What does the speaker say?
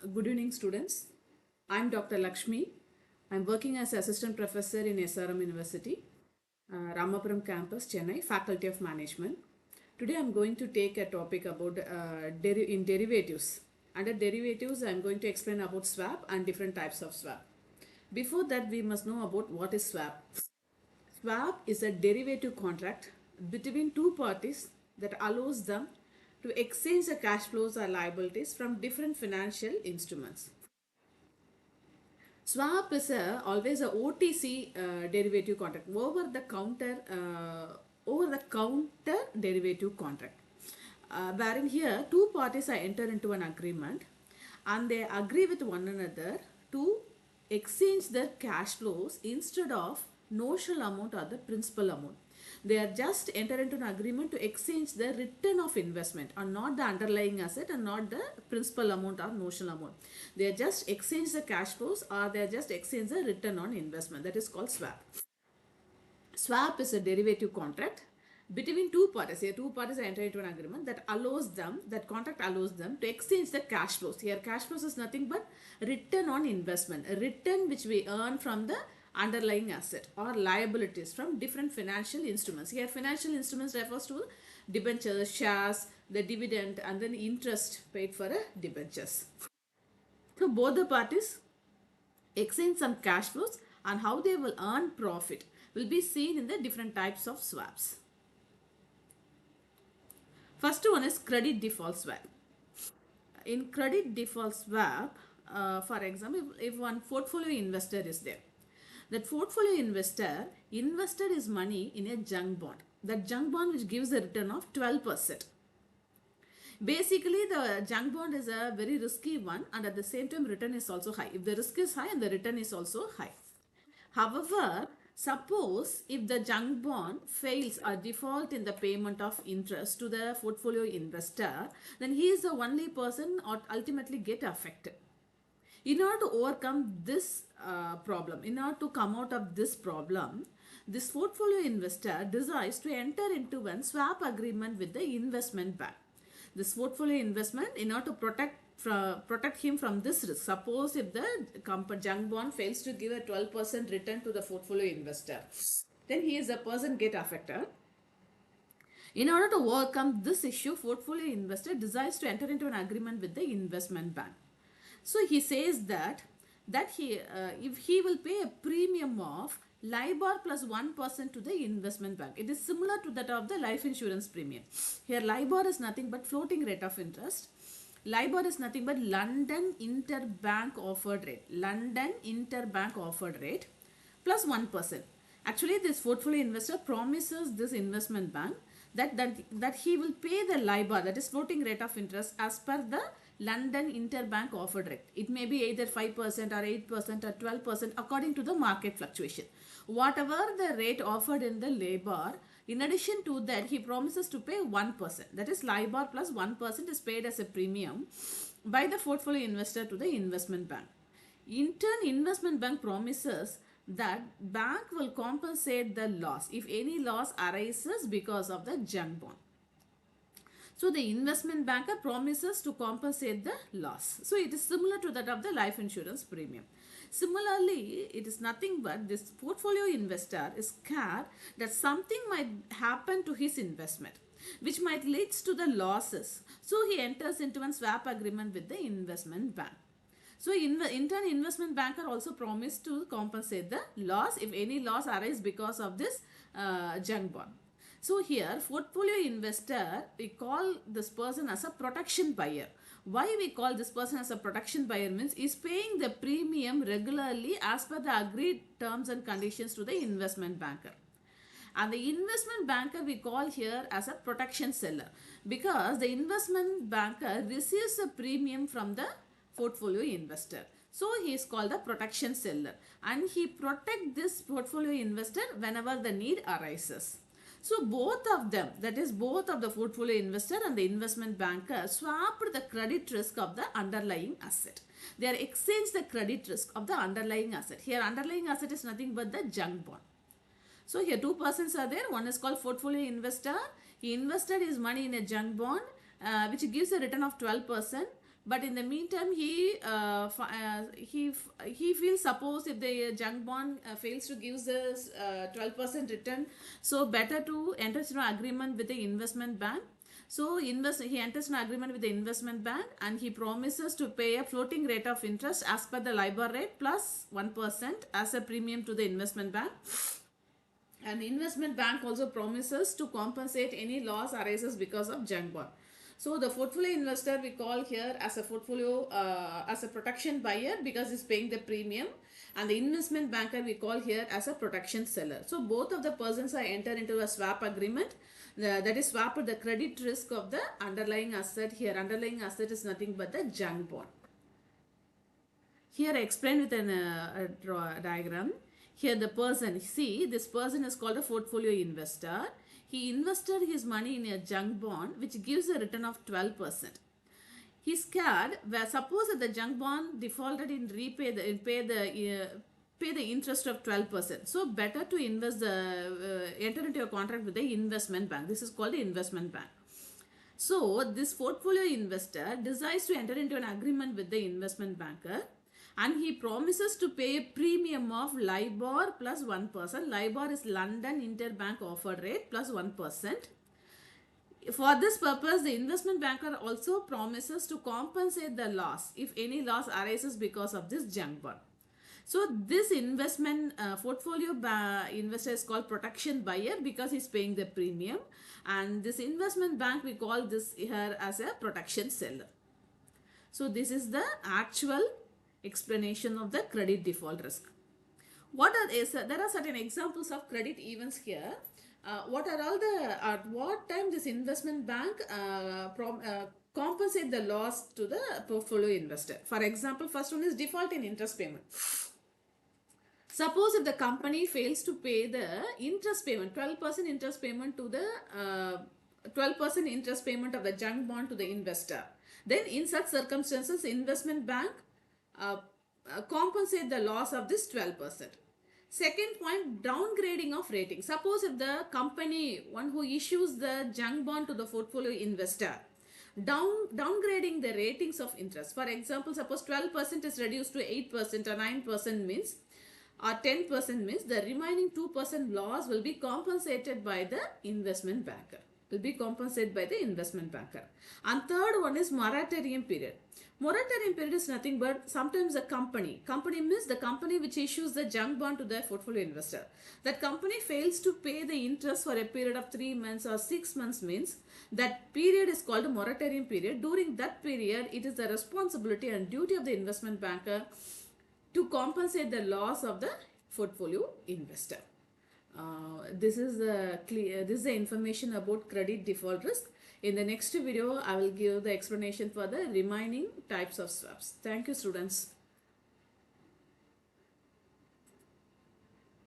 Good evening, students. I'm Dr. Lakshmi. I'm working as assistant professor in SRM University, Ramapuram campus, Chennai, Faculty of Management. Today, I'm going to take a topic about in derivatives. Under derivatives, I'm going to explain about swap and different types of swap. Before that, we must know about what is swap. Swap is a derivative contract between two parties that allows them to exchange the cash flows or liabilities from different financial instruments. Swap is always a OTC derivative contract, over the counter derivative contract, wherein here two parties are enter into an agreement and they agree with one another to exchange their cash flows instead of notional amount or the principal amount. They are just enter into an agreement to exchange the return of investment and not the underlying asset and not the principal amount or notional amount. They are just exchange the cash flows or they are just exchange the return on investment. That is called swap. Swap is a derivative contract between two parties. Here, two parties are entering into an agreement that allows them, that contract allows them to exchange the cash flows. Here, cash flows is nothing but return on investment, a return which we earn from the underlying asset or liabilities from different financial instruments. Here, financial instruments refers to debentures, shares, the dividend, and then interest paid for a debentures. So, both the parties exchange some cash flows and how they will earn profit will be seen in the different types of swaps. First one is credit default swap. In credit default swap, for example, if one portfolio investor is there, that portfolio investor invested his money in a junk bond. That junk bond which gives a return of 12%. Basically, the junk bond is a very risky one and at the same time return is also high. If the risk is high and the return is also high. However, suppose if the junk bond fails or default in the payment of interest to the portfolio investor, then he is the only person or ultimately get affected. In order to overcome this problem, in order to come out of this problem, this portfolio investor decides to enter into one swap agreement with the investment bank. This portfolio investment, in order to protect him from this risk. Suppose if the junk bond fails to give a 12% return to the portfolio investor, then he is a person get affected. In order to overcome this issue, portfolio investor decides to enter into an agreement with the investment bank. So he says that if he will pay a premium of LIBOR plus 1% to the investment bank. It is similar to that of the life insurance premium. Here LIBOR is nothing but floating rate of interest. LIBOR is nothing but London Interbank Offered Rate. London Interbank Offered Rate plus 1%. Actually, this portfolio investor promises this investment bank that he will pay the LIBOR, that is floating rate of interest, as per the London Interbank Offered Rate. It may be either 5% or 8% or 12% according to the market fluctuation. Whatever the rate offered in the LIBOR, in addition to that, he promises to pay 1%. That is LIBOR plus 1% is paid as a premium by the portfolio investor to the investment bank. In turn, investment bank promises that bank will compensate the loss if any loss arises because of the junk bond. So the investment banker promises to compensate the loss. So it is similar to that of the life insurance premium. Similarly, it is nothing but this portfolio investor is scared that something might happen to his investment which might lead to the losses. So he enters into a swap agreement with the investment bank. So in turn, investment banker also promised to compensate the loss if any loss arises because of this junk bond. So here, portfolio investor, we call this person as a protection buyer. Why we call this person as a protection buyer means is paying the premium regularly as per the agreed terms and conditions to the investment banker. And the investment banker we call here as a protection seller because the investment banker receives a premium from the portfolio investor. So he is called the protection seller and he protects this portfolio investor whenever the need arises. So both of them, that is both of the portfolio investor and the investment banker, swapped the credit risk of the underlying asset. They are exchanged the credit risk of the underlying asset. Here underlying asset is nothing but the junk bond. So here two persons are there. One is called portfolio investor. He invested his money in a junk bond which gives a return of 12%. But in the meantime, he feels, suppose if the junk bond fails to give this 12% return, so better to enter into an agreement with the investment bank. So he enters an agreement with the investment bank, and he promises to pay a floating rate of interest as per the LIBOR rate plus 1% as a premium to the investment bank. And the investment bank also promises to compensate any loss arises because of junk bond. So the portfolio investor we call here as a portfolio as a protection buyer because he's paying the premium, and the investment banker we call here as a protection seller. So both of the persons are entered into a swap agreement, that is swap the credit risk of the underlying asset. Here underlying asset is nothing but the junk bond. Here I explained with a diagram. Here the person, see, this person is called a portfolio investor. He invested his money in a junk bond which gives a return of 12%. He's scared where suppose that the junk bond defaulted in pay the interest of 12%. So better to enter into a contract with the investment bank. This is called the investment bank. So this portfolio investor decides to enter into an agreement with the investment banker, and he promises to pay a premium of LIBOR plus 1%. LIBOR is London Interbank Offer Rate plus 1%. For this purpose, the investment banker also promises to compensate the loss if any loss arises because of this junk bond. So this investment portfolio investor is called protection buyer because he's paying the premium, and this investment bank we call this here as a protection seller. So this is the actual explanation of the credit default risk. There are certain examples of credit events here. What are all the at what time this investment bank compensate the loss to the portfolio investor? For example, first one is default in interest payment. Suppose if the company fails to pay the interest payment, 12% interest payment to the 12% interest payment of the junk bond to the investor, then in such circumstances, investment bank compensate the loss of this 12%. Second point, downgrading of rating. Suppose if the company, one who issues the junk bond to the portfolio investor, downgrading the ratings of interest. For example, suppose 12% is reduced to 8% or 9% means, or 10% means, the remaining 2% loss will be compensated by the investment banker. And third one is moratorium period. Moratorium period is nothing but sometimes a company means the company which issues the junk bond to the portfolio investor. That company fails to pay the interest for a period of 3 months or 6 months means that period is called a moratorium period. During that period, it is the responsibility and duty of the investment banker to compensate the loss of the portfolio investor. This is the information about credit default risk. In the next video, I will give the explanation for the remaining types of swaps. Thank you, students.